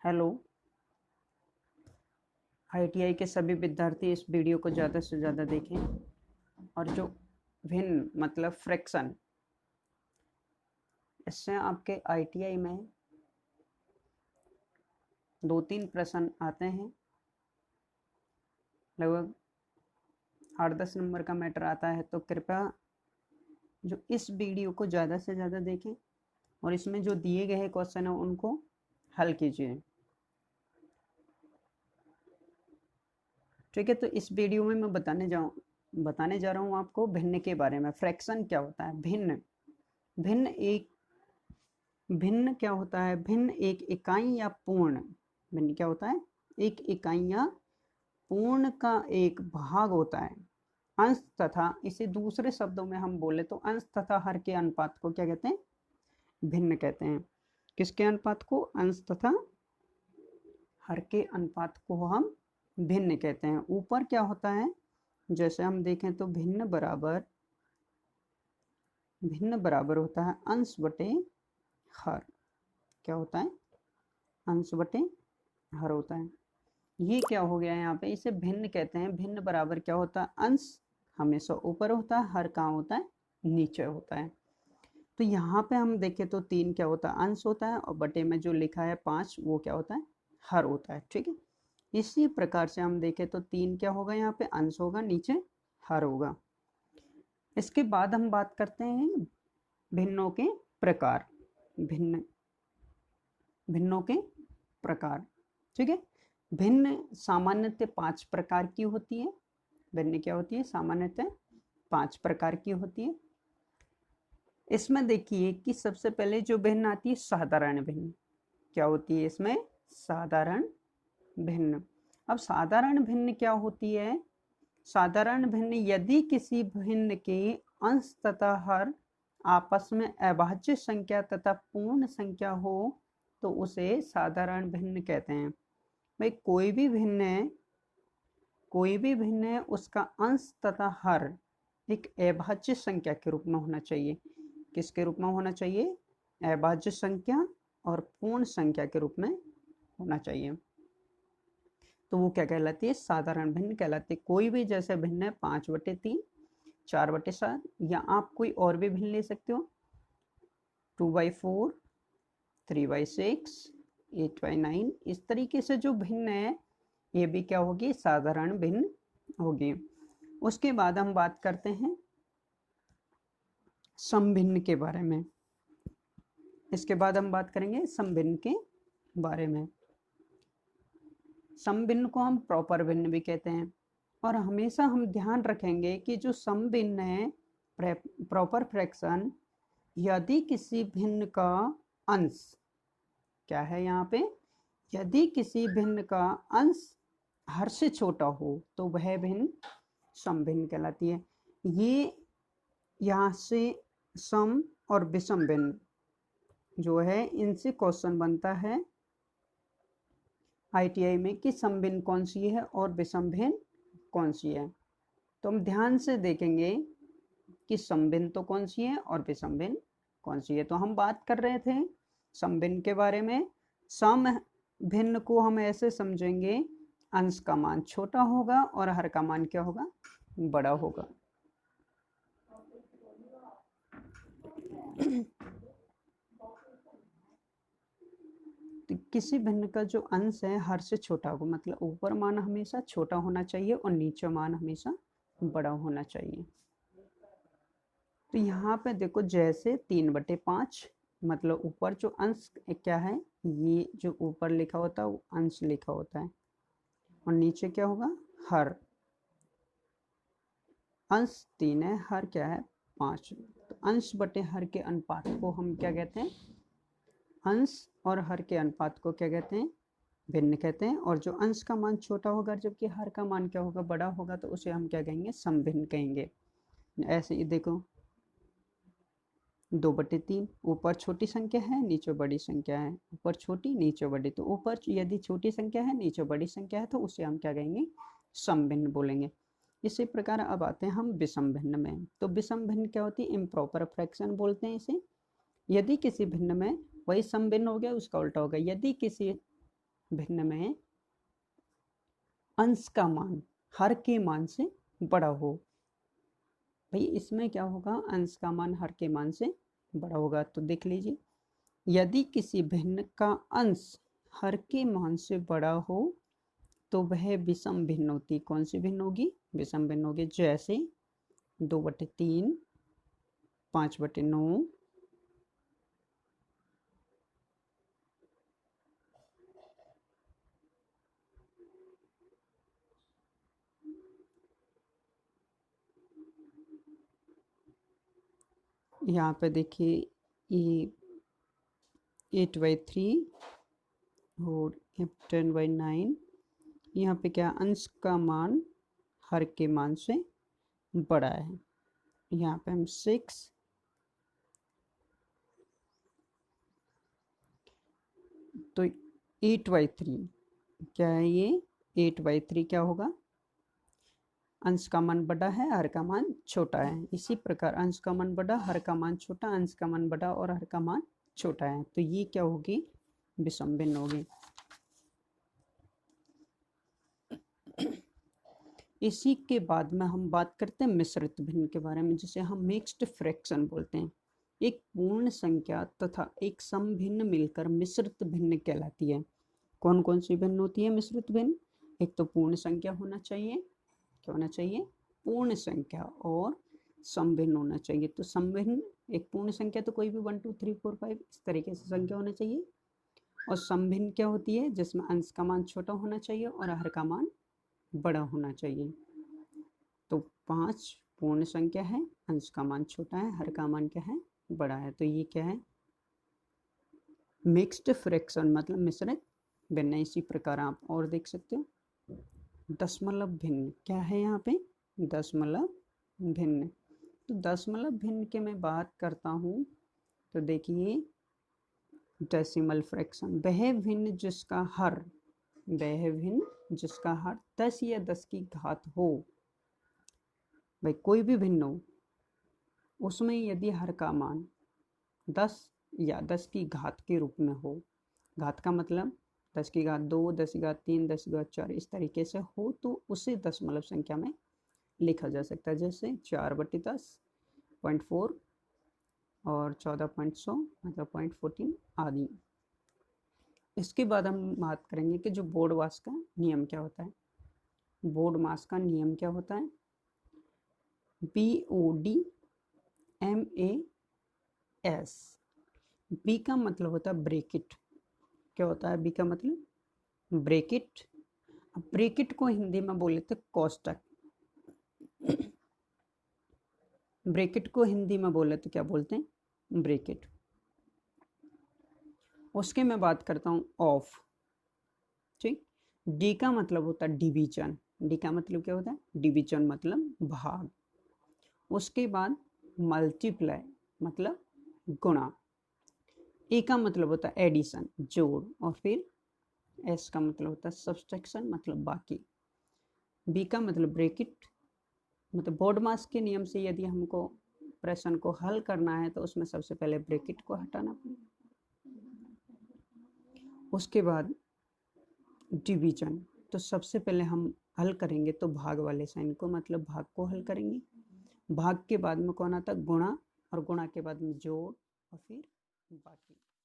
Hello. ITI के सभी विद्यार्थी इस वीडियो को ज़्यादा से ज़्यादा देखें और जो भिन्न मतलब फ्रैक्शन, इससे आपके आईटीआई में 2-3 प्रश्न आते हैं। लगभग 8-10 नंबर का मैटर आता है, तो कृपया जो इस वीडियो को ज़्यादा से ज़्यादा देखें और इसमें जो दिए गए क्वेश्चन हैं उनको हल कीजिए। ठीक है, तो इस वीडियो में मैं बताने जा रहा हूँ आपको भिन्न के बारे में। फ्रैक्शन क्या होता है? भिन्न क्या होता है? भिन्न एक इकाई या पूर्ण। भिन्न क्या होता है? एक इकाई या पूर्ण का एक भाग होता है। अंश तथा, इसे दूसरे शब्दों में हम बोले तो अंश तथा हर के अनुपात को क्या कहते हैं? भिन्न कहते हैं। किसके अनुपात को? अंश तथा हर के अनुपात को हम भिन्न कहते हैं। ऊपर क्या होता है? जैसे हम देखें तो भिन्न बराबर होता है अंश बटे हर। क्या होता है? अंश बटे हर होता है। ये क्या हो गया यहाँ पे? इसे भिन्न कहते हैं। भिन्न बराबर क्या होता है? अंश हमेशा ऊपर होता है, हर कहाँ होता है? नीचे होता है। तो यहाँ पे हम देखें तो 3 क्या होता है? अंश होता है, और बटे में जो लिखा है 5 वो क्या होता है? हर होता है। ठीक है, इसी प्रकार से हम देखें तो 3 क्या होगा? यहाँ पे अंश होगा, नीचे हर होगा। इसके बाद हम बात करते हैं भिन्नों के प्रकार। भिन्नों के प्रकार। ठीक है, भिन्न सामान्यतः 5 प्रकार की होती है। भिन्न क्या होती है? सामान्यतः 5 प्रकार की होती है। इसमें देखिए कि सबसे पहले जो भिन्न आती है साधारण भिन्न। क्या होती है इसमें? साधारण भिन्न। अब साधारण भिन्न क्या होती है? साधारण भिन्न यदि किसी भिन्न के अंश तथा हर आपस में अभाज्य संख्या तथा पूर्ण संख्या हो तो उसे साधारण भिन्न कहते हैं। भाई कोई भी भिन्न है उसका अंश तथा हर एक अभाज्य संख्या के रूप में होना चाहिए। किसके रूप में होना चाहिए? अभाज्य संख्या और पूर्ण संख्या के रूप में होना चाहिए। तो वो क्या कहलाती है? साधारण भिन्न कहलाती है। कोई भी जैसे भिन्न है 5/3, 4/7, या आप कोई और भी भिन्न ले सकते हो, 2/4, 3/6, 8/9। इस तरीके से जो भिन्न है ये भी क्या होगी? साधारण भिन्न होगी। उसके बाद हम बात करते हैं समभिन्न के बारे में। इसके बाद हम बात करेंगे समभिन्न के बारे में। समभिन्न को हम प्रॉपर भिन्न भी कहते हैं। और हमेशा हम ध्यान रखेंगे कि जो समभिन्न है, प्रॉपर फ्रैक्शन, यदि किसी भिन्न का अंश क्या है यहाँ पे? यदि किसी भिन्न का अंश हर से छोटा हो तो वह भिन्न समभिन्न कहलाती है। ये यहाँ से सम और विषम भिन्न जो है इनसे क्वेश्चन बनता है आईटीआई में कि समभिन्न कौन सी है और विषम भिन्न कौन सी है। तो हम ध्यान से देखेंगे कि समभिन्न तो कौन सी है और विषम भिन्न कौन सी है। तो हम बात कर रहे थे समभिन्न के बारे में। सम भिन्न को हम ऐसे समझेंगे, अंश का मान छोटा होगा और हर का मान क्या होगा? बड़ा होगा। तो किसी भिन्न का जो अंश है हर से छोटा होगा, मतलब ऊपर मान हमेशा छोटा होना चाहिए और नीचे मान हमेशा बड़ा होना चाहिए। तो यहाँ पे देखो जैसे 3/5, मतलब ऊपर जो अंश क्या है, ये जो ऊपर लिखा होता है वो अंश लिखा होता है, और नीचे क्या होगा? हर। अंश 3 है, हर क्या है? 5। तो अंश बटे हर के अनुपात को हम क्या कहते हैं? अंश और हर के अनुपात को क्या कहते हैं? भिन्न कहते हैं। और जो अंश का मान छोटा होगा जबकि हर का मान क्या होगा? बड़ा होगा, तो उसे हम क्या कहेंगे? समभिन्न कहेंगे। ऐसे ही देखो 2/3, ऊपर छोटी संख्या है नीचे बड़ी संख्या है, ऊपर छोटी नीचे बड़ी, तो ऊपर यदि छोटी संख्या है नीचे बड़ी संख्या है तो उसे हम क्या कहेंगे? समभिन्न बोलेंगे। इसी प्रकार अब आते हैं हम विषम भिन्न में। तो विषम भिन्न क्या होती है? इम्प्रॉपर फ्रैक्शन बोलते हैं इसे। यदि किसी भिन्न में, वही समभिन्न हो गया, उसका उल्टा हो गया। यदि किसी भिन्न में अंश का मान हर के मान से बड़ा हो। भाई इसमें क्या होगा, अंश का मान हर के मान से बड़ा होगा। तो देख लीजिए, यदि किसी भिन्न का अंश हर के मान से बड़ा हो तो वह विषम भिन्न होती। कौन सी भिन्न होगी, विषम भिन्न होगी। जैसे 2/3, 5/9, यहाँ पे देखिए ये 8/3 और 10/9। यहाँ पे क्या, अंश का मान हर के मान से बड़ा है। यहाँ पे हम 6, तो 8/3 क्या है, ये 8/3 क्या होगा, अंश का मान बड़ा है, हर का मान छोटा है। इसी प्रकार अंश का मान बड़ा, हर का मान छोटा, अंश का मान बड़ा और हर का मान छोटा है, तो ये क्या होगी, विषम भिन्न होगी। इसी के बाद में हम बात करते हैं मिश्रित भिन्न के बारे में, जिसे हम मिक्स्ड फ्रैक्शन बोलते हैं। एक पूर्ण संख्या तथा एक सम भिन्न मिलकर मिश्रित भिन्न कहलाती है। कौन कौन सी भिन्न होती है मिश्रित भिन्न, एक तो पूर्ण संख्या होना चाहिए, क्या होना चाहिए, पूर्ण संख्या, और सम भिन्न होना चाहिए। तो सम भिन्न, एक पूर्ण संख्या तो कोई भी 1 2 3 4 5 इस तरीके से संख्या होना चाहिए, और सम भिन्न क्या होती है, जिसमें अंश का मान छोटा होना चाहिए और हर का मान बड़ा होना चाहिए। तो 5 पूर्ण संख्या है, अंश का मान छोटा है, हर का मान क्या है, बड़ा है, तो ये क्या है, मिक्स्ड फ्रैक्शन मतलब मिश्रित भिन्न। इसी प्रकार आप और देख सकते हो, दशमलव भिन्न क्या है, यहाँ पे दशमलव भिन्न। तो दशमलव भिन्न के मैं बात करता हूँ, तो देखिए डेसिमल फ्रैक्शन, वह भिन्न जिसका हर, वह भिन्न जिसका हर 10 या 10 की घात हो। भाई कोई भी भिन्न हो, उसमें यदि हर का मान 10 या 10 की घात के रूप में हो, घात का मतलब 10 की घात 2, 10 की घात 3, 10 की घात 4 इस तरीके से हो, तो उसे दशमलव संख्या में लिखा जा सकता है। जैसे 4/10, 0.4 और 14.100 मतलब 0.14 आदि। इसके बाद हम बात करेंगे कि जो बोर्ड मास का नियम क्या होता है। बोर्ड मास का नियम क्या होता है, BODMAS। बी का मतलब होता है ब्रैकेट, क्या होता है बी का मतलब, ब्रैकेट। अब ब्रैकेट को हिंदी में बोले तो कोष्टक, ब्रैकेट को हिंदी में बोले तो क्या बोलते हैं, ब्रैकेट। उसके मैं बात करता हूँ ऑफ, ठीक। डी का मतलब होता है डिवीजन, डी का मतलब क्या होता है, डिवीजन मतलब भाग। उसके बाद मल्टीप्लाई मतलब गुणा, ए का मतलब होता है एडिशन जोड़, और फिर एस का मतलब होता है सब्सट्रैक्शन मतलब बाकी। बी का मतलब ब्रैकेट, मतलब बोर्ड मास के नियम से यदि हमको प्रश्न को हल करना है तो उसमें सबसे पहले ब्रैकेट को हटाना पड़ेगा। उसके बाद डिवीजन, तो सबसे पहले हम हल करेंगे तो भाग वाले साइन को, मतलब भाग को हल करेंगे। भाग के बाद में कौन आता है, गुणा, और गुणा के बाद में जोड़, और फिर बाकी।